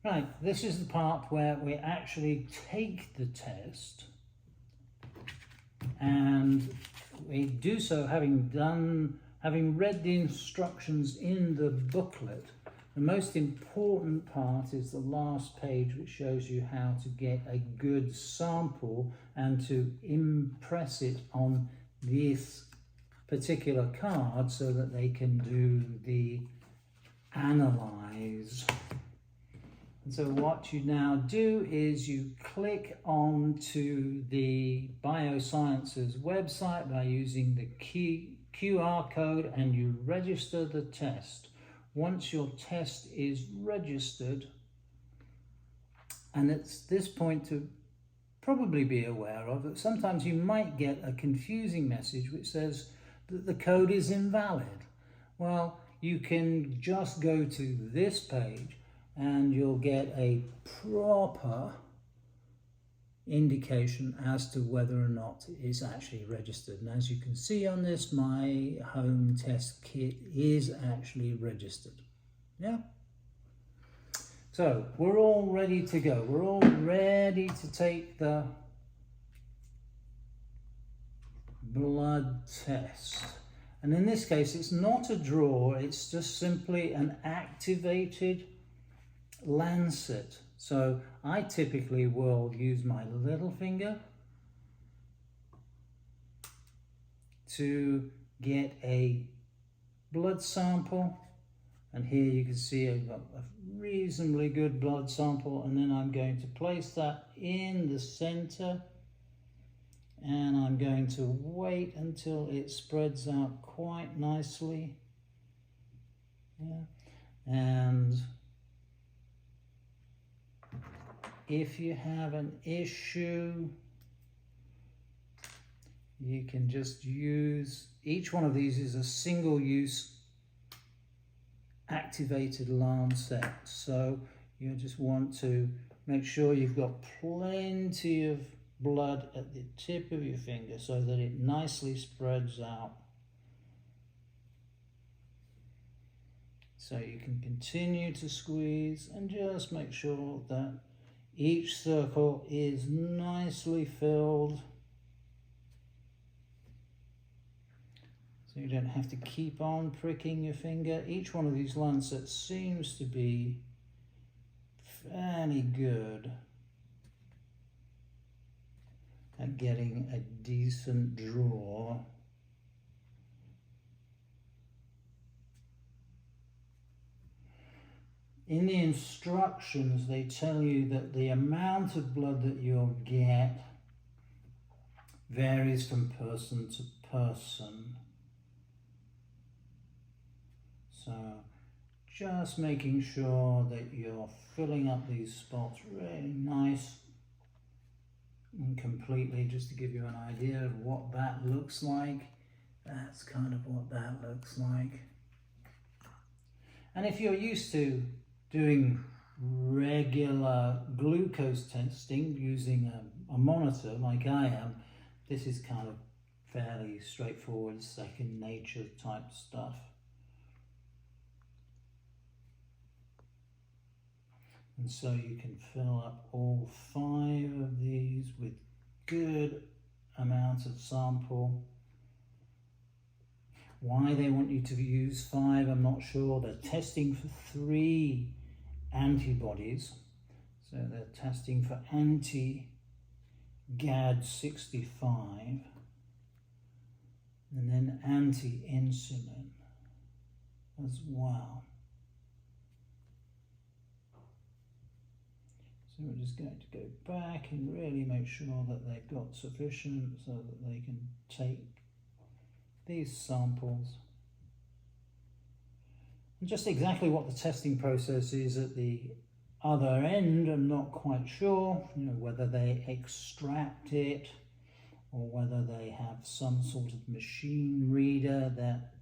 Right, this is the part where we actually take the test, and we do so having read the instructions in the booklet. The most important part is the last page, which shows you how to get a good sample and to impress it on this particular card so that they can do the analyze. And so what you now do is you click onto the Biosciences website by using the QR code, and you register the test. Once your test is registered, and it's this point to probably be aware of that sometimes you might get a confusing message which says that the code is invalid. Well, you can just go to this page and you'll get a proper indication as to whether or not it's actually registered. And as you can see on this, my home test kit is actually registered. Yeah. So we're all ready to go. We're all ready to take the blood test. And in this case, it's not a drawer, it's just simply an activated lancet. So I typically will use my little finger to get a blood sample, and here you can see I've got a reasonably good blood sample, and then I'm going to place that in the center, and I'm going to wait until it spreads out quite nicely. Yeah. And if you have an issue, you can just use, each one of these is a single use activated lancet. So you just want to make sure you've got plenty of blood at the tip of your finger so that it nicely spreads out. So you can continue to squeeze and just make sure that each circle is nicely filled, so you don't have to keep on pricking your finger. Each one of these lancets seems to be fairly good at getting a decent draw. In the instructions, they tell you that the amount of blood that you'll get varies from person to person. So just making sure that you're filling up these spots really nice and completely, just to give you an idea of what that looks like. That's kind of what that looks like. And if you're used to doing regular glucose testing using a monitor like I am, this is kind of fairly straightforward, second nature type stuff. And so you can fill up all 5 of these with good amounts of sample. Why they want you to use 5, I'm not sure. They're testing for 3 antibodies. So they're testing for anti-GAD65 and then anti-insulin as well. So we're just going to go back and really make sure that they've got sufficient so that they can take these samples. And just exactly what the testing process is at the other end, I'm not quite sure. You know, whether they extract it or whether they have some sort of machine reader that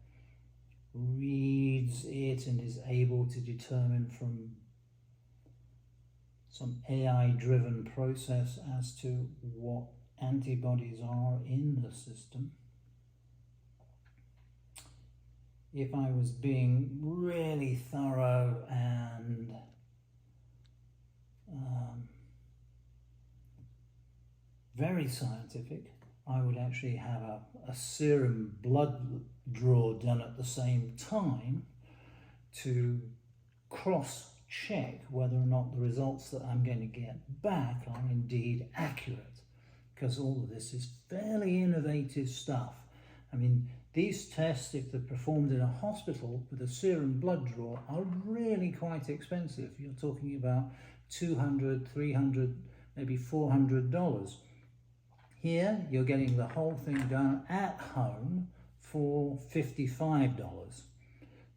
reads it and is able to determine from some AI-driven process as to what antibodies are in the system. If I was being really thorough and very scientific, I would actually have a serum blood draw done at the same time to cross-check whether or not the results that I'm going to get back are indeed accurate, because all of this is fairly innovative stuff. I mean, these tests, if they're performed in a hospital with a serum blood draw, are really quite expensive. You're talking about $200, $300, maybe $400. Here, you're getting the whole thing done at home for $55.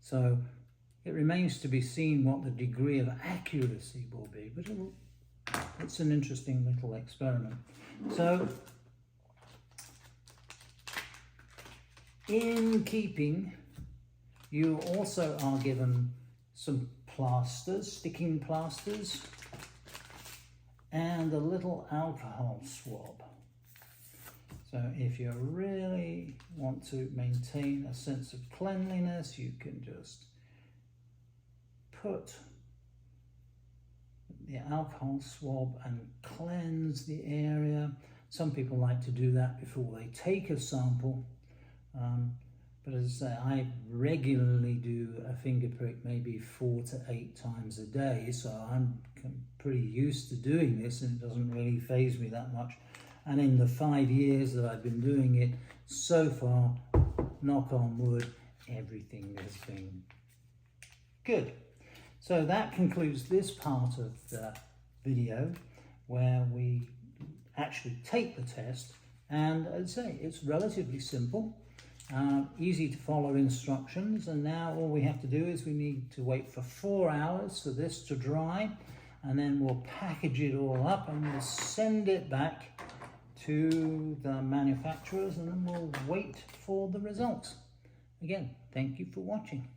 So it remains to be seen what the degree of accuracy will be, but it's an interesting little experiment. So, in keeping, you also are given some plasters, sticking plasters, and a little alcohol swab. So if you really want to maintain a sense of cleanliness, you can just put the alcohol swab and cleanse the area. Some people like to do that before they take a sample. But as I say, I regularly do a finger prick maybe 4 to 8 times a day, so I'm pretty used to doing this and it doesn't really faze me that much. And in the 5 years that I've been doing it, so far, knock on wood, everything has been good. So that concludes this part of the video where we actually take the test, and as I say, it's relatively simple. Easy to follow instructions, and now all we have to do is we need to wait for 4 hours for this to dry, and then we'll package it all up and we'll send it back to the manufacturers, and then we'll wait for the results. Again, thank you for watching.